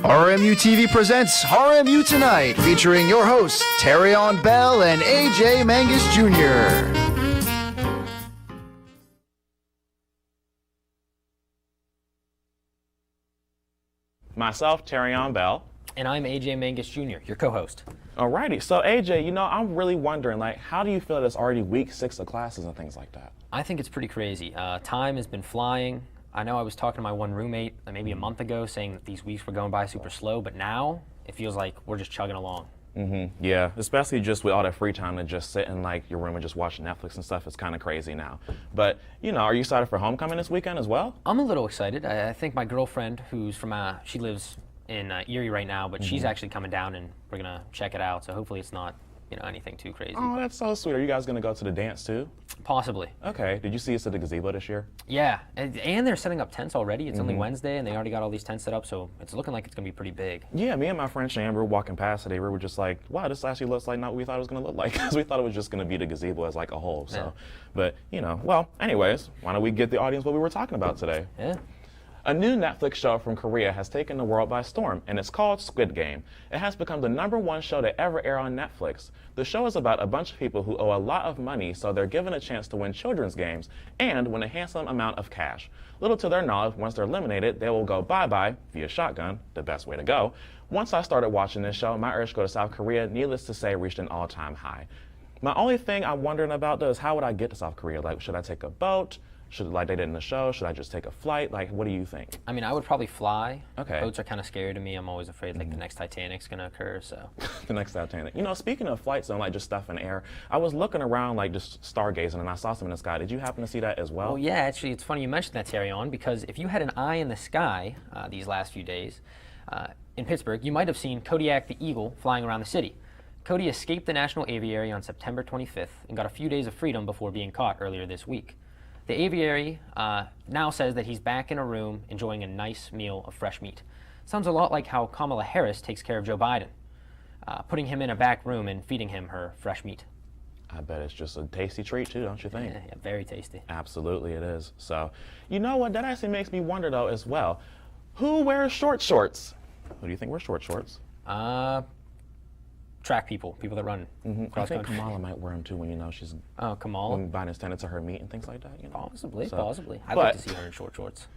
RMU-TV presents RMU Tonight, featuring your hosts, Terryaun Bell and AJ Manges Jr. Myself, Terryaun Bell. And I'm AJ Manges Jr., your co-host. Alrighty, so AJ, I'm really wondering, how do you feel that it's already week 6 of classes and things like that? I think it's pretty crazy. Time has been flying. I know I was talking to my one roommate maybe a month ago saying that these weeks were going by super slow, but now it feels like we're just chugging along. Yeah, especially just with all that free time to just sit in your room and just watch Netflix and stuff. It's kind of crazy now. But, are you excited for homecoming this weekend as well? I'm a little excited. I think my girlfriend, who's from, she lives in Erie right now, but she's actually coming down and we're going to check it out. So hopefully it's not, anything too crazy. Oh, that's so sweet. Are you guys going to go to the dance too? Possibly. Okay. Did you see us at the gazebo this year? Yeah, and they're setting up tents already. It's only Wednesday, and they already got all these tents set up, so it's looking like it's going to be pretty big. Yeah, me and my friend Shane, we were walking past today. We were just like, wow, this actually looks like not what we thought it was going to look like, because we thought it was just going to be the gazebo as a whole. So, yeah. But, well, anyways, why don't we get the audience what we were talking about today? Yeah. A new Netflix show from Korea has taken the world by storm, and it's called Squid Game. It has become the #1 show to ever air on Netflix. The show is about a bunch of people who owe a lot of money, so they're given a chance to win children's games and win a handsome amount of cash. Little to their knowledge, once they're eliminated, they will go bye-bye via shotgun, the best way to go. Once I started watching this show, my urge to go to South Korea, needless to say, reached an all-time high. My only thing I'm wondering about, though, is how would I get to South Korea? Should I take a boat? Should, they did in the show, should I just take a flight? What do you think? I mean, I would probably fly. Okay. Boats are kind of scary to me. I'm always afraid, the next Titanic's going to occur, so. The next Titanic. Speaking of flights and, just stuff in the air, I was looking around, just stargazing, and I saw some in the sky. Did you happen to see that as well? Well, yeah, actually, it's funny you mentioned that, Terryaun, because if you had an eye in the sky these last few days, in Pittsburgh, you might have seen Kodiak the eagle flying around the city. Cody escaped the National Aviary on September 25th and got a few days of freedom before being caught earlier this week. The aviary now says that he's back in a room enjoying a nice meal of fresh meat. Sounds a lot like how Kamala Harris takes care of Joe Biden, putting him in a back room and feeding him her fresh meat. I bet it's just a tasty treat too, don't you think? Yeah, very tasty. Absolutely it is. So, you know what, that actually makes me wonder though as well. Who wears short shorts? Who do you think wears short shorts? Track people that run I think Kamala might wear them too when she's Kamala? when Biden's tended to her meat and things like that. Possibly. I'd like to see her in short shorts.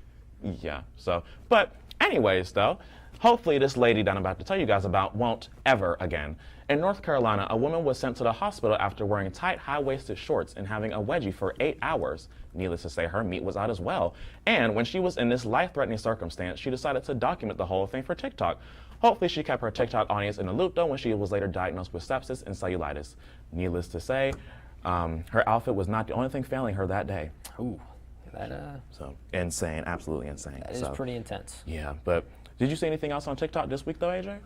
Yeah. So, but anyways, though, hopefully this lady that I'm about to tell you guys about won't ever again. In North Carolina, a woman was sent to the hospital after wearing tight, high-waisted shorts and having a wedgie for 8 hours. Needless to say, her meat was out as well. And when she was in this life-threatening circumstance, she decided to document the whole thing for TikTok. Hopefully she kept her TikTok audience in the loop, though, when she was later diagnosed with sepsis and cellulitis. Needless to say, her outfit was not the only thing failing her that day. Ooh, that So insane, absolutely insane. That is pretty intense. Yeah, but did you see anything else on TikTok this week, though, AJ?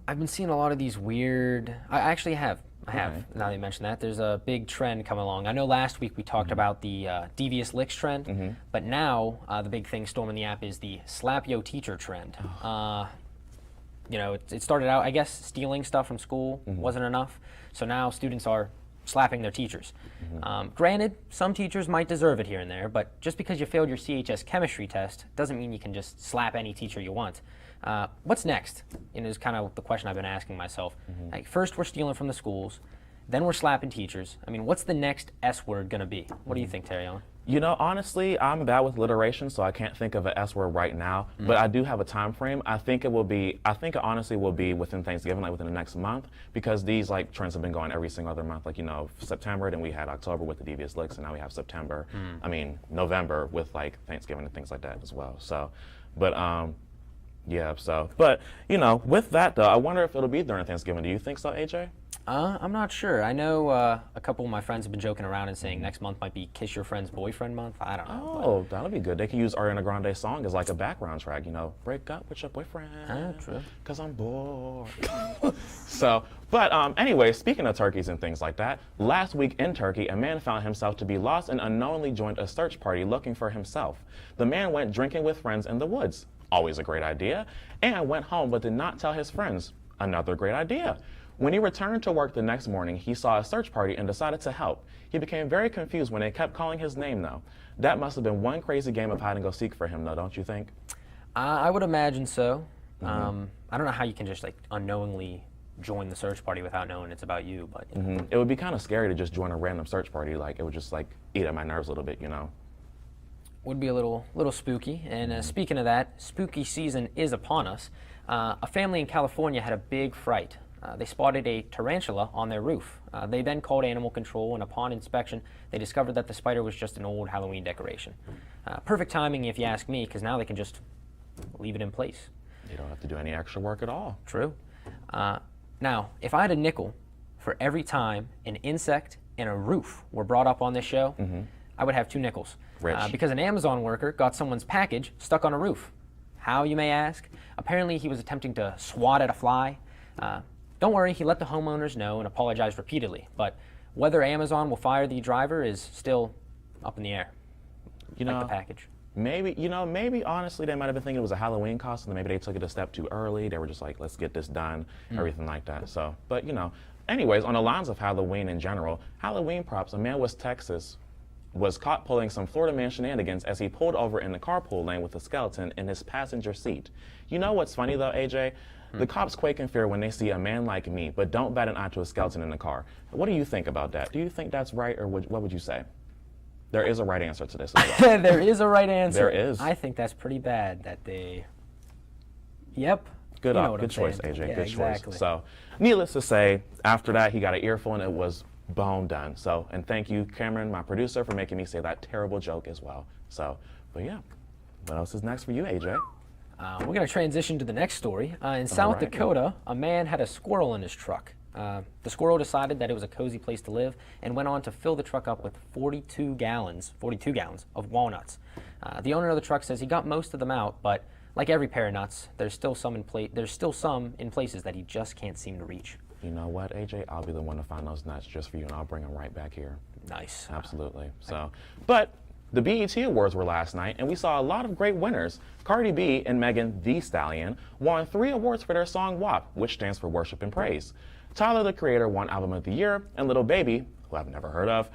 I've been seeing a lot of these weird. I actually have. Okay. Now that you mention that, there's a big trend coming along. I know last week we talked about the devious licks trend, but now the big thing storming the app is the slap yo teacher trend. It started out, I guess, stealing stuff from school wasn't enough, so now students are slapping their teachers. Granted, some teachers might deserve it here and there, but just because you failed your CHS chemistry test doesn't mean you can just slap any teacher you want. What's next? Is kind of the question I've been asking myself. First, we're stealing from the schools, then we're slapping teachers. I mean, what's the next S word going to be? What do you think, Terryaun? Honestly, I'm bad with alliteration, so I can't think of an S word right now. But I do have a time frame. I think it honestly will be within Thanksgiving, within the next month, because these trends have been going every single other month. September, then we had October with the devious licks, and now we have September. November with Thanksgiving and things like that as well. So, but yeah. So, but with that though, I wonder if it'll be during Thanksgiving. Do you think so, AJ? I'm not sure. I know a couple of my friends have been joking around and saying next month might be Kiss Your Friend's Boyfriend month. I don't know. Oh, that'll be good. They can use Ariana Grande's song as a background track, break up with your boyfriend. True. Because I'm bored. So, but anyway, speaking of turkeys and things like that, last week in Turkey, a man found himself to be lost and unknowingly joined a search party looking for himself. The man went drinking with friends in the woods. Always a great idea. And went home but did not tell his friends. Another great idea. When he returned to work the next morning, he saw a search party and decided to help. He became very confused when they kept calling his name, though. That must have been one crazy game of hide and go seek for him, though, don't you think? I would imagine so. I don't know how you can just like unknowingly join the search party without knowing it's about you, but you know. It would be kind of scary to just join a random search party. Like, it would just like eat at my nerves a little bit, you know. Would be a little spooky. And speaking of that, spooky season is upon us. A family in California had a big fright. They spotted a tarantula on their roof. They then called animal control, and upon inspection, they discovered that the spider was just an old Halloween decoration. Perfect timing, if you ask me, because now they can just leave it in place. You don't have to do any extra work at all. True. Now, if I had a nickel for every time an insect and a roof were brought up on this show, I would have 2 nickels. Rich. Because an Amazon worker got someone's package stuck on a roof. How, you may ask? Apparently he was attempting to swat at a fly. Don't worry, he let the homeowners know and apologized repeatedly, but whether Amazon will fire the driver is still up in the air. You like know, the package. Maybe honestly they might have been thinking it was a Halloween costume, and maybe they took it a step too early. They were just like, let's get this done, everything like that. So, but you know, anyways, on the lines of Halloween in general, Halloween props, a man in West Texas was caught pulling some Florida man shenanigans as he pulled over in the carpool lane with a skeleton in his passenger seat. You know what's funny though, AJ? The cops quake in fear when they see a man like me, but don't bat an eye to a skeleton in the car. What do you think about that? Do you think that's right, or what would you say? There is a right answer to this as well. There is a right answer. There is. I think that's pretty bad that they... Yep. Good Good choice, AJ. Yeah, Good exactly. choice. So, needless to say, after that, he got an earful and it was bone done. So, and thank you, Cameron, my producer, for making me say that terrible joke as well. So, but yeah. What else is next for you, AJ? We're going to transition to the next story. In South Dakota, a man had a squirrel in his truck. The squirrel decided that it was a cozy place to live and went on to fill the truck up with 42 gallons of walnuts. The owner of the truck says he got most of them out, but like every pair of nuts, there's still some in places that he just can't seem to reach. You know what, AJ? I'll be the one to find those nuts just for you, and I'll bring them right back here. Nice. Absolutely. So, but the BET Awards were last night, and we saw a lot of great winners. Cardi B and Megan Thee Stallion won 3 awards for their song WAP, which stands for Worship and Praise. Tyler, the Creator, won Album of the Year, and Lil Baby, who I've never heard of,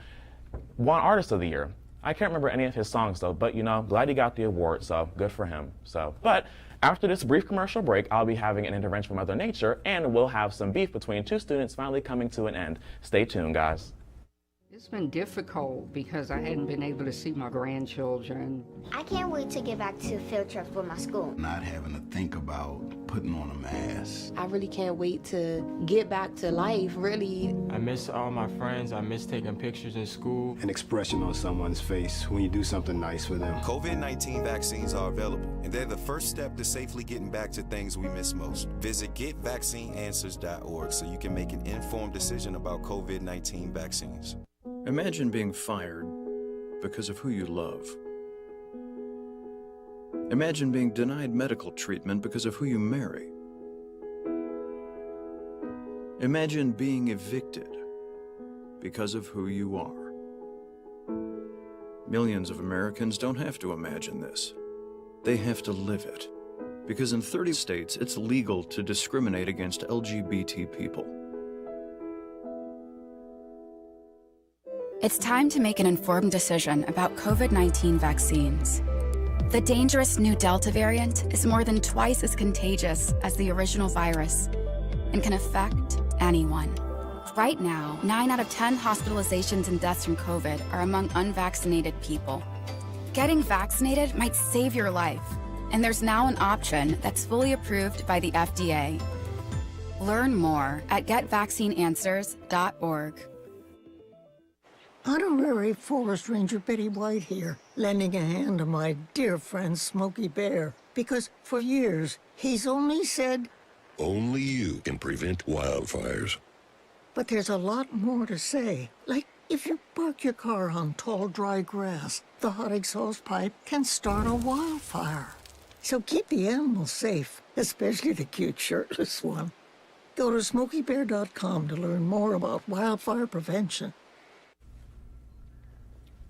won Artist of the Year. I can't remember any of his songs though, but you know, glad he got the award, so good for him. So, but after this brief commercial break, I'll be having an intervention from Mother Nature, and we'll have some beef between 2 students finally coming to an end. Stay tuned, guys. It's been difficult because I hadn't been able to see my grandchildren. I can't wait to get back to field trips with my school. Not having to think about putting on a mask. I really can't wait to get back to life, really. I miss all my friends. I miss taking pictures in school. An expression on someone's face when you do something nice for them. COVID-19 vaccines are available, and they're the first step to safely getting back to things we miss most. Visit getvaccineanswers.org so you can make an informed decision about COVID-19 vaccines. Imagine being fired because of who you love. Imagine being denied medical treatment because of who you marry. Imagine being evicted because of who you are. Millions of Americans don't have to imagine this. They have to live it. Because in 30 states, it's legal to discriminate against LGBT people. It's time to make an informed decision about COVID-19 vaccines. The dangerous new Delta variant is more than twice as contagious as the original virus and can affect anyone. Right now, 9 out of 10 hospitalizations and deaths from COVID are among unvaccinated people. Getting vaccinated might save your life, and there's now an option that's fully approved by the FDA. Learn more at getvaccineanswers.org. Honorary Forest Ranger Betty White here, lending a hand to my dear friend Smokey Bear, because for years he's only said, "Only you can prevent wildfires." But there's a lot more to say, like if you park your car on tall, dry grass, the hot exhaust pipe can start a wildfire. So keep the animals safe, especially the cute shirtless one. Go to smokeybear.com to learn more about wildfire prevention.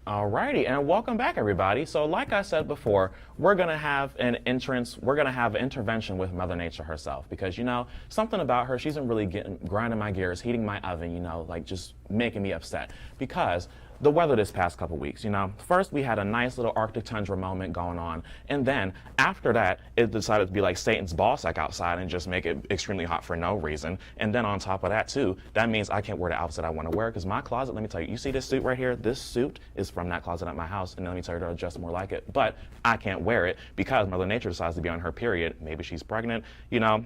Alrighty, and welcome back, everybody. So like I said before, we're gonna have an intervention with Mother Nature herself, because you know, something about her, she's been really grinding my gears, heating my oven, you know, like just making me upset. Because the weather this past couple weeks, first we had a nice little Arctic tundra moment going on, and then after that, it decided to be like Satan's ball sack outside and just make it extremely hot for no reason. And then on top of that too, that means I can't wear the outfit I want to wear, because my closet, let me tell you, you see this suit right here? This suit is from that closet at my house, and let me tell you, there's just more like it. But I can't wear it because Mother Nature decides to be on her period. Maybe she's pregnant.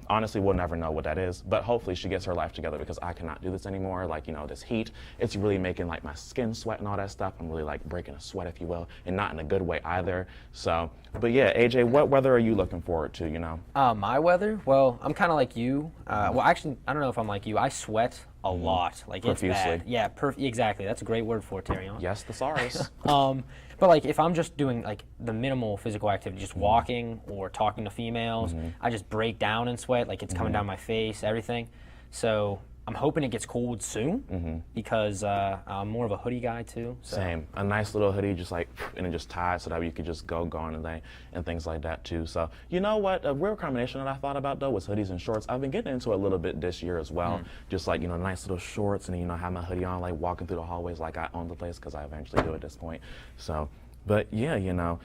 Honestly, we'll never know what that is. But hopefully she gets her life together, because I cannot do this anymore. Like, this heat, it's really making like my skin sweat and all that stuff. I'm really like breaking a sweat, if you will, and not in a good way either. So, but yeah, AJ, what weather are you looking forward to, My weather? Well, I'm kind of like you. Well, actually, I don't know if I'm like you. I sweat a lot. Like, profusely. It's bad. Yeah, exactly. That's a great word for it, Terryaun. Yes, thesaurus. But like, if I'm just doing like the minimal physical activity, just walking or talking to females, I just break down in sweat. Like, it's coming down my face, everything. So I'm hoping it gets cold soon, because I'm more of a hoodie guy too. So. Same. A nice little hoodie, just like, and it just ties so that you could just go on and things like that too. So, you know what? A real combination that I thought about though was hoodies and shorts. I've been getting into it a little bit this year as well. Just like, nice little shorts, and have my hoodie on, like walking through the hallways like I own the place, because I eventually do at this point. So, but yeah,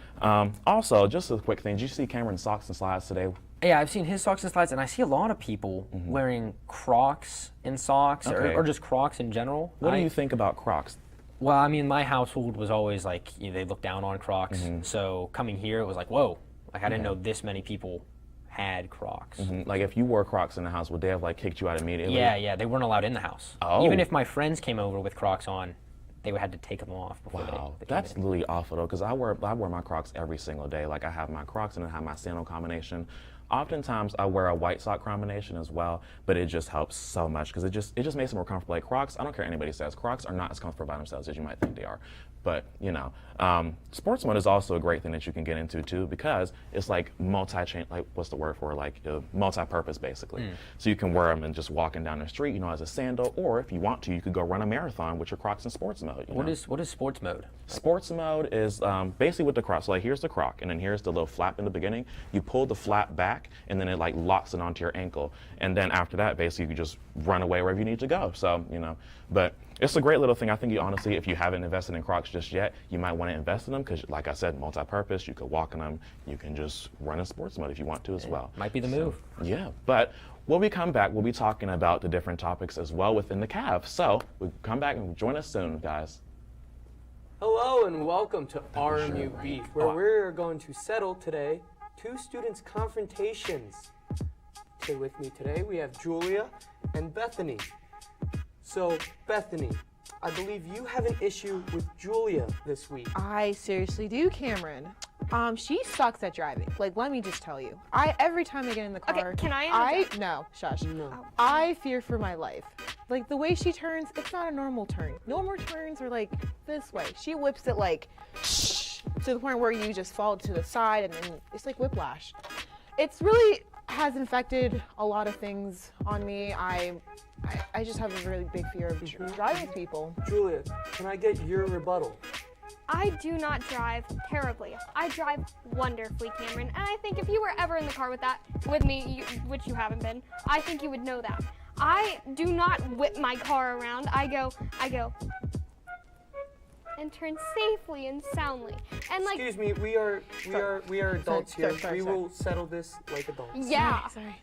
also, just a quick thing. Did you see Cameron's socks and slides today? Yeah, I've seen his socks and slides, and I see a lot of people wearing Crocs in socks, or just Crocs in general. What do you think about Crocs? Well, I mean, my household was always like, they look down on Crocs. So coming here, it was like, whoa, like I didn't know this many people had Crocs. Like, if you wore Crocs in the house, would they have like kicked you out immediately? Yeah, they weren't allowed in the house. Oh. Even if my friends came over with Crocs on, they would have to take them off before they That's really awful though, because I wear my Crocs every single day. Like, I have my Crocs and I have my sandal combination. Oftentimes I wear a white sock combination as well, but it just helps so much, because it just makes it more comfortable. Like, Crocs, I don't care what anybody says, Crocs are not as comfortable by themselves as you might think they are. But, sports mode is also a great thing that you can get into too, because it's like multi-chain, like, what's the word for it? Like, multi-purpose basically. So you can wear them and just walking down the street, as a sandal, or if you want to, you could go run a marathon with your Crocs in sports mode. What is sports mode? Sports mode is basically with the Crocs. So like, here's the Croc, and then here's the little flap in the beginning. You pull the flap back, and then it like locks it onto your ankle. And then after that, basically, you can just run away wherever you need to go. So, but it's a great little thing. I think honestly, if you haven't invested in Crocs just yet, you might want to invest in them, because like I said, multi-purpose, you could walk in them, you can just run in sports mode if you want to as well. Might be the move. Yeah, but when we come back, we'll be talking about the different topics as well within the Cavs. So we'll come back and join us soon, guys. Hello and welcome to RMU Beef, where we're going to settle today two students' confrontations. So with me today, we have Julia and Bethany. So, Bethany, I believe you have an issue with Julia this week. I seriously do, Cameron. She sucks at driving. Like, let me just tell you. Every time I get in the car, okay, can I no, shush. No. I fear for my life. Like, the way she turns, it's not a normal turn. Normal turns are like this way. She whips it like shh, to the point where you just fall to the side, and then it's like whiplash. It's really has infected a lot of things on me. I just have a really big fear of driving with people. Julia, can I get your rebuttal? I do not drive terribly. I drive wonderfully, Cameron. And I think if you were ever in the car with me, which you haven't been, I think you would know that. I do not whip my car around. I go, and turn safely and soundly. And like, excuse me, we are adults here. We will settle this like adults. Yeah. Sorry.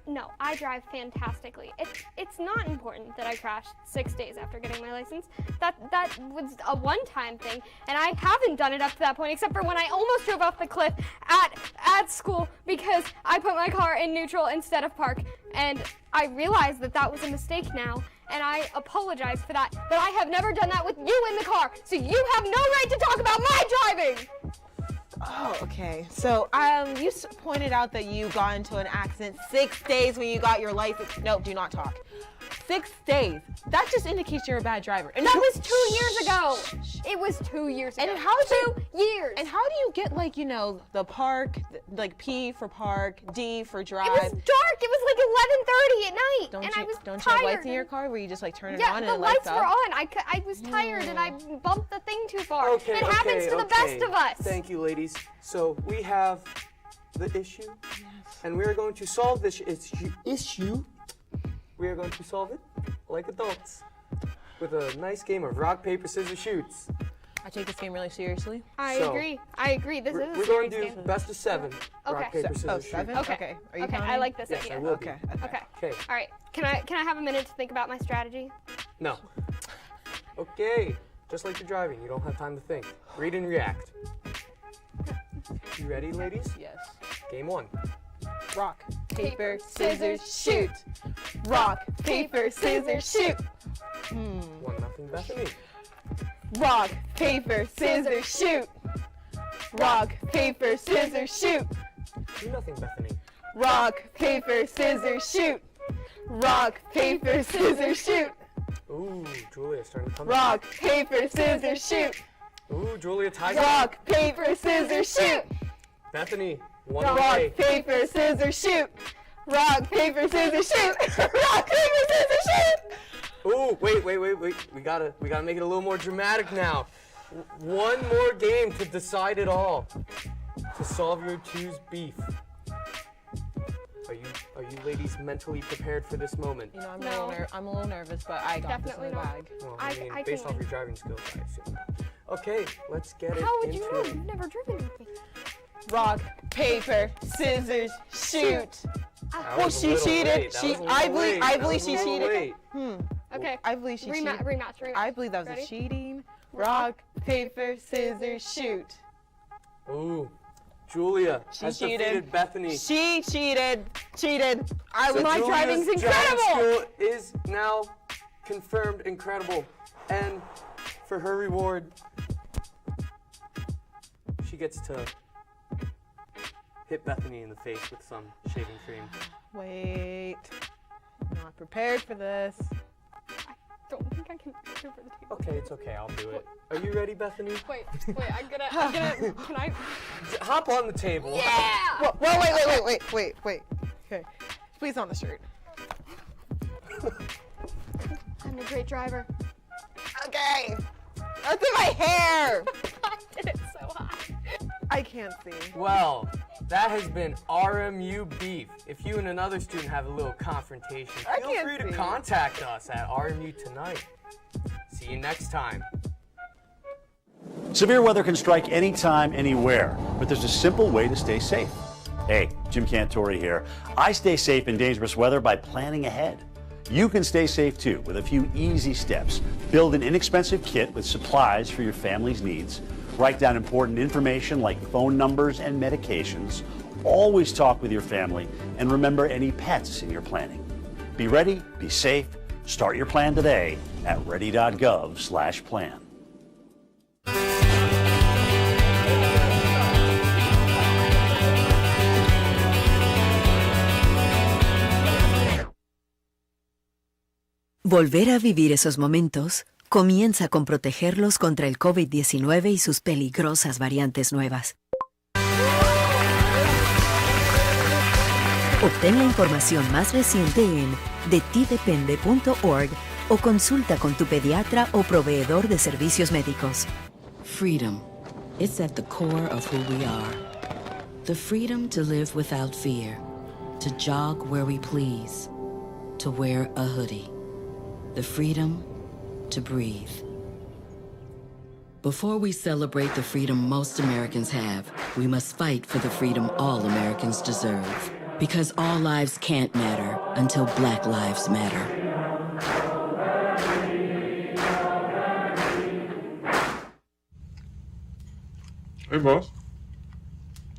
No, I drive fantastically. It's not important that I crashed 6 days after getting my license. That was a one-time thing, and I haven't done it up to that point, except for when I almost drove off the cliff at school because I put my car in neutral instead of park, and I realized that was a mistake now, and I apologize for that. But I have never done that with you in the car, so you have no right to talk about my driving. Oh, okay. So, you pointed out that you got into an accident 6 days when you got your license. No, do not talk. 6 days. That just indicates you're a bad driver. And that was 2 years ago. It was 2 years ago. And how do 2 years. And how do you get the park, like P for park, D for drive? It was dark. It was like 11:30 at night. I was tired. You have lights in your car where you just turn it on and the it lights lights were on. I was tired and I bumped the thing too far. Okay, it happens to the best of us. Thank you, ladies. So we have the issue, and we are going to solve this issue. We are going to solve it like adults. with a nice game of rock, paper, scissors, shoots. I take this game really seriously. I agree. This is a We're going serious to do game. best of 7. Okay. Rock, paper, scissors, shoot. 7? Okay. Are you Okay, counting? I like this Yes, idea. I will be. Okay. Okay. All right. Can I have a minute to think about my strategy? No. Okay. Just like you're driving, you don't have time to think. Read and react. You ready, ladies? Yes. Game 1. Rock, paper, scissors, shoot. Rock, paper, scissors, shoot. 1-0 Bethany. Rock, paper, scissors, shoot. Rock, paper, scissors, shoot. 2-0 Bethany. Rock, paper, scissors, shoot. Rock, paper, scissors, shoot. Ooh, Julia starting to come Rock, paper, scissors, shoot. Ooh, Julia ties Rock, paper, scissors, shoot. Bethany, 1 Rock, away. paper, scissors, shoot. Rock, paper, scissors, shoot. Rock, paper, scissors, shoot. Ooh, wait. We gotta make it a little more dramatic now. One more game to decide it all. To solve your two's beef. Are you ladies mentally prepared for this moment? You know, I'm a little nervous, but I got this in the bag. Well, I mean, based off your driving skills, I assume. Okay, let's get it How would into you know? it. You've never driven with me. Rock, paper, scissors, shoot. That Well, was a she little cheated. late. That was a I little late. That believe was a she little cheated. late. Okay. I believe she cheated. Rematch. I believe that was Ready? a cheating. Rock, paper, scissors, shoot. Ooh, Julia has cheated. defeated Bethany. She cheated. Julia's My driving's incredible. driving skill is now confirmed incredible. And for her reward, she gets to hit Bethany in the face with some shaving cream. Wait. I'm not prepared for this. I don't think I can go for the table. Okay, it's okay, I'll do it. Are you ready, Bethany? Wait, I'm gonna, can I? Hop on the table. Yeah! Wait. Okay. Please on the shirt. I'm a great driver. Okay. That's in my hair. I did it so high. I can't see. Well, that has been RMU Beef. If you and another student have a little confrontation, feel free to contact us at RMU Tonight. See you next time. Severe weather can strike anytime, anywhere, but there's a simple way to stay safe. Hey, Jim Cantori here. I stay safe in dangerous weather by planning ahead. You can stay safe too with a few easy steps. Build an inexpensive kit with supplies for your family's needs. Write down important information like phone numbers and medications. Always talk with your family and remember any pets in your planning. Be ready, be safe. Start your plan today at ready.gov/plan. Volver a vivir esos momentos comienza con protegerlos contra el COVID-19 y sus peligrosas variantes nuevas. Obtén la información más reciente en detidepende.org o consulta con tu pediatra o proveedor de servicios médicos. Freedom. It's at the core of who we are. The freedom to live without fear, to jog where we please, to wear a hoodie. The freedom to breathe. Before we celebrate the freedom most Americans have, we must fight for the freedom all Americans deserve. Because all lives can't matter until Black lives matter. Hey, boss.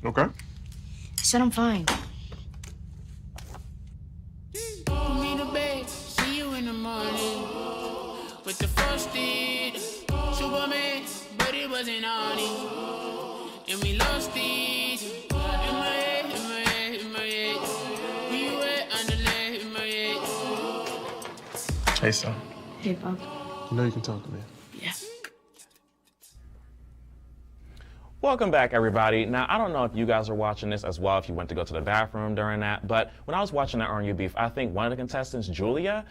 Okay. Said I'm fine. See you in the morning with the frosted Superman, but it wasn't on it, and we lost it. In my head, in my head, in my head. We were underlay in my head. Hey, son. Hey, Bob. You know you can talk to me. Yes. Welcome back, everybody. Now, I don't know if you guys are watching this as well, if you went to go to the bathroom during that, but when I was watching that RMU Beef, I think one of the contestants, Julia,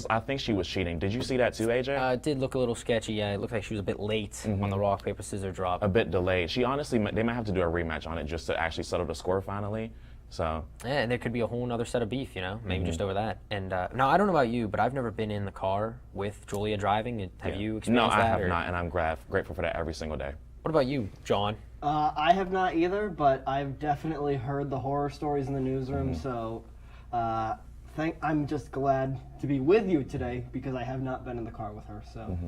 I think she was cheating. Did you see that too, AJ? It did look a little sketchy, yeah. It looked like she was a bit late on the rock, paper, scissors drop. A bit delayed. She honestly, they might have to do a rematch on it just to actually settle the score finally. So yeah, and there could be a whole nother set of beef, you know, maybe just over that. And now I don't know about you, but I've never been in the car with Julia driving. Have you experienced that? No, I have not, and I'm grateful for that every single day. What about you, John? I have not either, but I've definitely heard the horror stories in the newsroom, so I'm just glad to be with you today because I have not been in the car with her. So,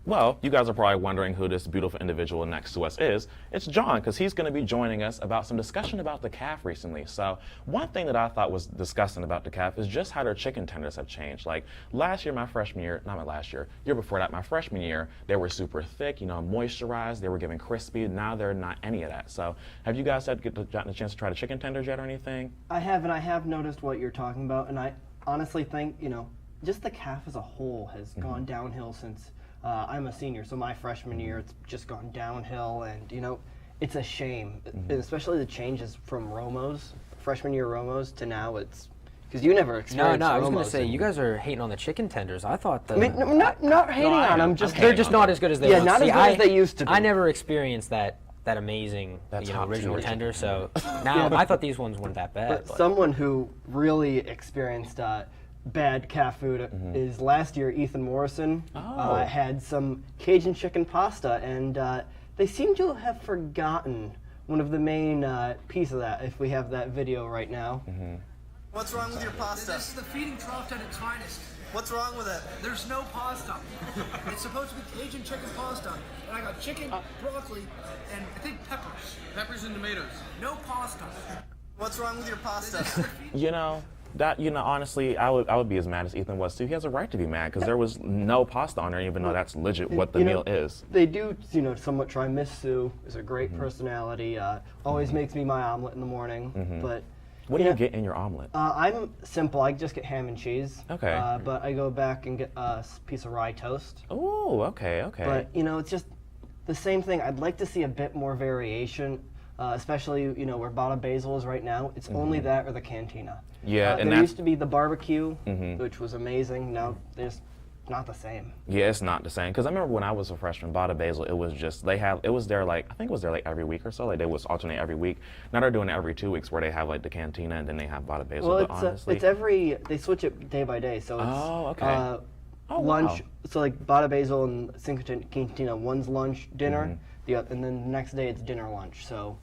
Well, you guys are probably wondering who this beautiful individual next to us is. It's John, because he's going to be joining us about some discussion about the calf recently. So, one thing that I thought was disgusting about the calf is just how their chicken tenders have changed. Like last year, my freshman year, not my last year, year before that, my freshman year, they were super thick, you know, moisturized. They were giving crispy. Now they're not any of that. So, have you guys gotten a chance to try the chicken tenders yet or anything? I have, and I have noticed what you're talking about, and I honestly think, you know, just the calf as a whole has gone downhill since I'm a senior. So my freshman year, it's just gone downhill, and you know, it's a shame, especially the changes from Romos, freshman year Romos, to now. It's because you never experienced. No, I was going Romos to say you guys are hating on the chicken tenders. I thought the. I mean, not hating on them. Just they're just not as good as they. Yeah, were. not See, as good as they used to be. I never experienced that amazing, original tender. So now I thought these ones weren't that bad. But someone who really experienced bad calf food is last year Ethan Morrison had some Cajun chicken pasta, and they seem to have forgotten one of the main piece of that. If we have that video right now. What's wrong with your pasta? This is the feeding trough at its finest. What's wrong with it? There's no pasta. It's supposed to be Cajun chicken pasta, and I got chicken, broccoli, and I think peppers. Peppers and tomatoes. No pasta. What's wrong with your pasta? You know, honestly, I would be as mad as Ethan was too. He has a right to be mad because there was no pasta on there, even though that's legit what the meal is. They do, you know, somewhat try. Miss Sue is a great personality. Always makes me my omelet in the morning. But what do you get in your omelet? I'm simple. I just get ham and cheese. Okay. But I go back and get a piece of rye toast. Oh, okay. But you know, it's just the same thing. I'd like to see a bit more variation. Especially, you know, where Bada Basil is right now, it's only that or the cantina. Yeah, and there used to be the barbecue, which was amazing. Now there's not the same. Yeah, it's not the same. Because I remember when I was a freshman, Bada Basil, it was just, it was there like, I think it was there like every week or so. Like they was alternate every week. Now they're doing it every 2 weeks where they have like the cantina and then they have Bada Basil. Well, but honestly, they switch it day by day. So it's Wow. lunch. So like Bada Basil and Cinco Cantina, one's lunch, dinner, and then the next day it's dinner, lunch. So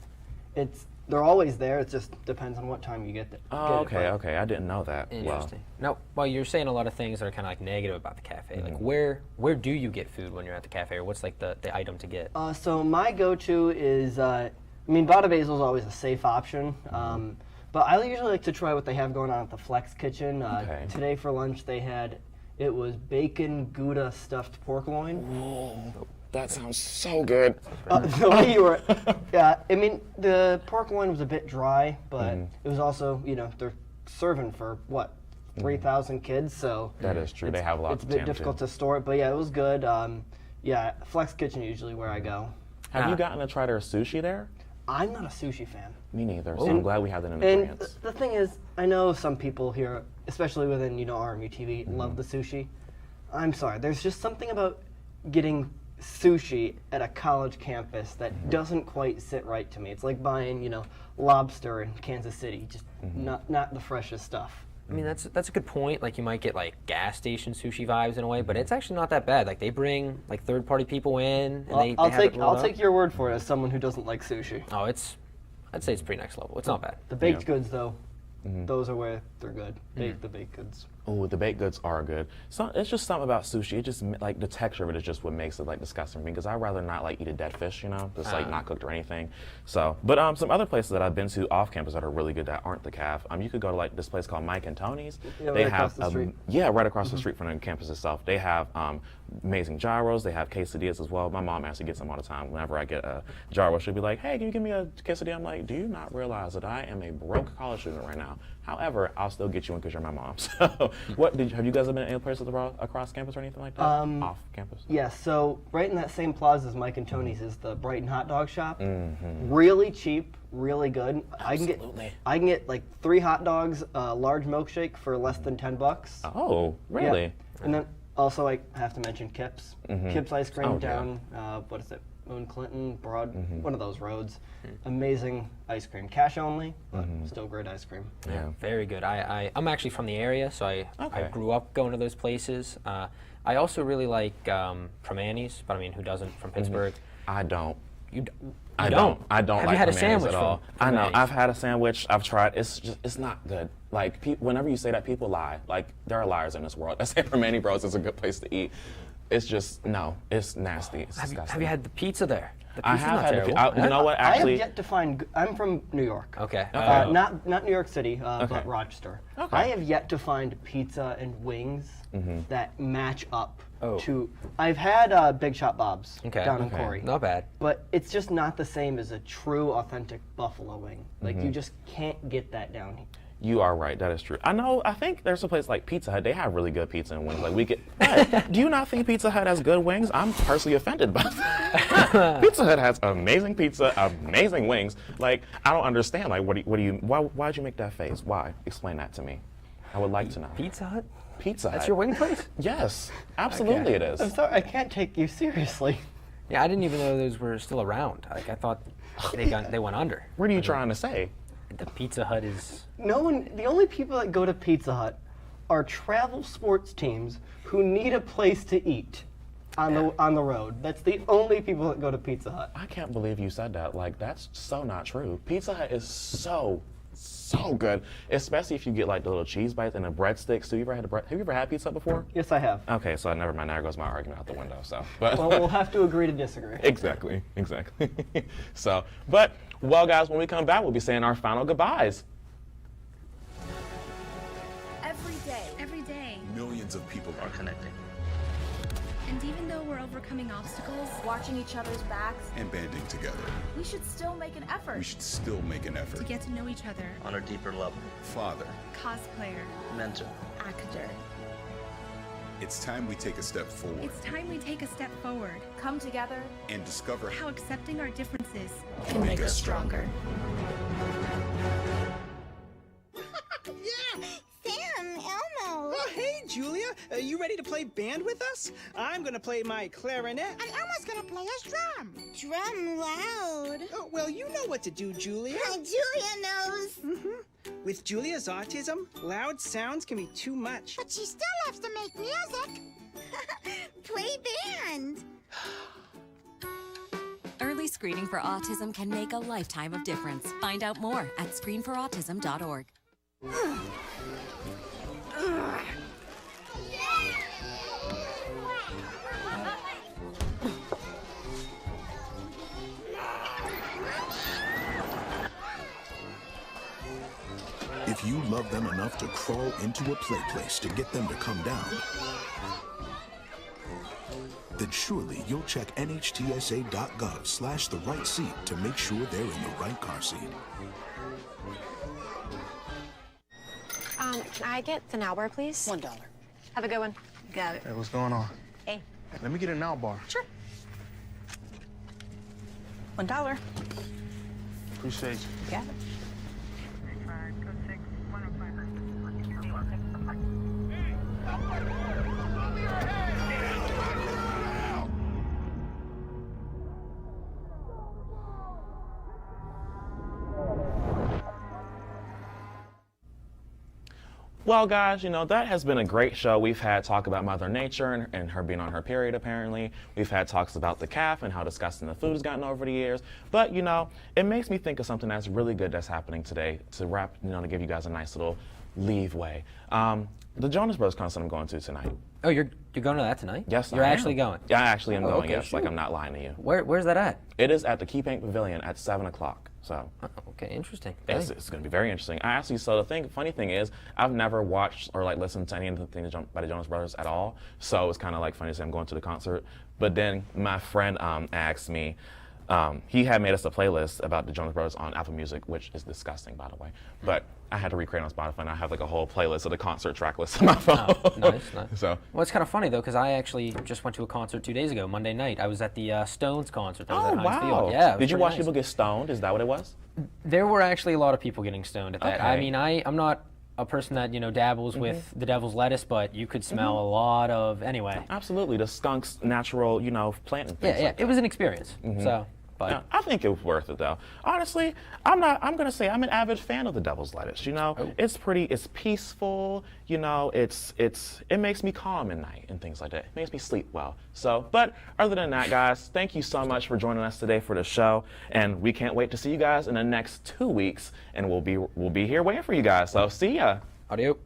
they're always there. It just depends on what time you get there. Oh, okay. I didn't know that. Interesting. Now, while you're saying a lot of things that are kind of like negative about the cafe, like where do you get food when you're at the cafe, or what's like the item to get? So my go-to is, I mean, Bada Basil is always a safe option. But I usually like to try what they have going on at the Flex Kitchen. Today for lunch it was bacon Gouda stuffed pork loin. Whoa. That sounds so good. The way you were, I mean, the pork loin was a bit dry, but it was also, you know, they're serving for what, 3,000 kids, so that is true. They have a lot. It's a bit difficult to store it, but yeah, it was good. Yeah, Flex Kitchen usually where I go. Have you gotten to try their sushi there? I'm not a sushi fan. Me neither. So I'm glad we have that in advance. And the thing is, I know some people here, especially within RMU-TV, love the sushi. I'm sorry, there's just something about getting sushi at a college campus that doesn't quite sit right to me. It's like buying, lobster in Kansas City, just not the freshest stuff. I mean, that's a good point. Like, you might get like gas station sushi vibes in a way, but it's actually not that bad. Like, they bring like third-party people in, and I'll take your word for it as someone who doesn't like sushi. Oh, I'd say it's pretty next level. It's not bad. The baked goods, though, those are where they're good. The baked goods. Oh, the baked goods are good. So it's just something about sushi. It just like the texture of it is just what makes it like disgusting for me. Because I'd rather not like eat a dead fish, just like not cooked or anything. So, but some other places that I've been to off campus that are really good that aren't the calf. You could go to like this place called Mike and Tony's. Yeah, right across the street. Yeah, right across the street from the campus itself. They have amazing gyros. They have quesadillas as well. My mom actually gets them all the time. Whenever I get a gyro, she'll be like, "Hey, can you give me a quesadilla?" I'm like, "Do you not realize that I am a broke college student right now? However, I'll still get you one because you're my mom." So, have you guys been any places across campus or anything like that? Off campus? Yeah, so right in that same plaza as Mike and Tony's is the Brighton Hot Dog Shop. Really cheap, really good. Absolutely. I can get like 3 hot dogs, a large milkshake for less than $10. Oh, really? Yeah. And then also I have to mention Kip's. Kip's ice cream down, Moon Clinton, Broad, one of those roads. Amazing ice cream. Cash only, but still great ice cream. Yeah, very good. I'm actually from the area, so I grew up going to those places. I also really like Manges, but I mean, who doesn't from Pittsburgh? I don't. I don't. I don't Have like you had a Manges sandwich at all. from I know. Manges? I've had a sandwich. I've tried. It's not good. Like whenever you say that, people lie. Like there are liars in this world. I say Manges Bros is a good place to eat. It's just no. It's nasty. It's disgusting. Have you had the pizza there? The I pizza's have not had. terrible. You know what? I have Actually, yet to find. I'm from New York. Okay. Not New York City, but Rochester. Okay. I have yet to find pizza and wings that match up to. I've had Big Shot Bob's down in Corey. Not bad. But it's just not the same as a true, authentic buffalo wing. Like you just can't get that down here. you are right. That is true. I know. I think there's a place like Pizza Hut. They have really good pizza and wings. Like we get. What? Do you not think Pizza Hut has good wings? I'm personally offended by that. Pizza Hut has amazing pizza, amazing wings. Like I don't understand. Like what do you? Why'd you make that face? Why? Explain that to me. I would like to know. Pizza Hut? Pizza Hut. That's your wing place? Yes, absolutely it is. I'm sorry, I can't take you seriously. Yeah, I didn't even know those were still around. Like I thought they went under. What are you trying to say? The Pizza Hut is... No one, the only people that go to Pizza Hut are travel sports teams who need a place to eat on the road. That's the only people that go to Pizza Hut. I can't believe you said that. Like, that's so not true. Pizza Hut is so good, especially if you get like the little cheese bites and the breadsticks. Have you ever had pizza before? Yes, I have. Okay, so never mind. There goes my argument out the window. So, but well, we'll have to agree to disagree. Exactly. So, well, guys, when we come back, we'll be saying our final goodbyes. Every day, millions of people are connecting. and even though we're overcoming obstacles, watching each other's backs, And banding together. we should still make an effort We should still make an to effort. get to know each other. On a deeper level. Father. Cosplayer, Mentor. actor. It's time we take a step forward It's time we take a step forward. Come together and discover how accepting our differences can make us stronger. Yeah! Sam, Elmo! Oh, hey, Julia! You ready to play band with us? I'm gonna play my clarinet. And Elmo's gonna play his drum. Drum loud. Oh, well, you know what to do, Julia. Julia knows. With Julia's autism, loud sounds can be too much. But she still loves to make music. Play band. Early screening for autism can make a lifetime of difference. Find out more at screenforautism.org. If you love them enough to crawl into a play place to get them to come down, then surely you'll check nhtsa.gov/the right seat to make sure they're in the right car seat. Can I get the now bar, please? $1. Have a good one. Got it. Hey, what's going on? Hey. Let me get a now bar. Sure. $1. Appreciate you. Got it. Well, guys, that has been a great show. We've had talk about Mother Nature and her being on her period, apparently. We've had talks about the calf and how disgusting the food has gotten over the years. But, it makes me think of something that's really good that's happening today to wrap, to give you guys a nice little leeway. The Jonas Brothers concert I'm going to tonight. Oh, you're going to that tonight? Yes, You're I am. actually going? Yeah, I actually am going, okay, yes. sure. Like, I'm not lying to you. Where's that at? It is at the Key Bank Pavilion at 7 o'clock. So. Okay, interesting. It's going to be very interesting. Funny thing is, I've never watched or listened to any of the things by the Jonas Brothers at all. So it's kind of funny to say I'm going to the concert. But then my friend asked me, he had made us a playlist about the Jonas Brothers on Apple Music, which is disgusting, by the way. But I had to recreate on Spotify, and I have a whole playlist of the concert track list on my phone. Oh, nice. So. Well, it's kind of funny, though, because I actually just went to a concert 2 days ago, Monday night. I was at the Stones concert. That was at Heinz Field. Yeah, Did you watch people get stoned? Is that what it was? There were actually a lot of people getting stoned at that. Okay. I mean, I'm not a person that, you know, dabbles with the devil's lettuce, but you could smell a lot of, anyway. Absolutely, the skunk's natural, you know, plant and things Yeah, like that. it was an experience. So, but Yeah, I think it was worth it though. Honestly, I'm gonna say I'm an avid fan of the devil's lettuce. You know, it's pretty, it's peaceful. You know, it makes me calm at night and things like that. It makes me sleep well. So, but other than that, guys, thank you so much for joining us today for the show, and we can't wait to see you guys in the next 2 weeks, and we'll be here waiting for you guys. So, see ya. Adios.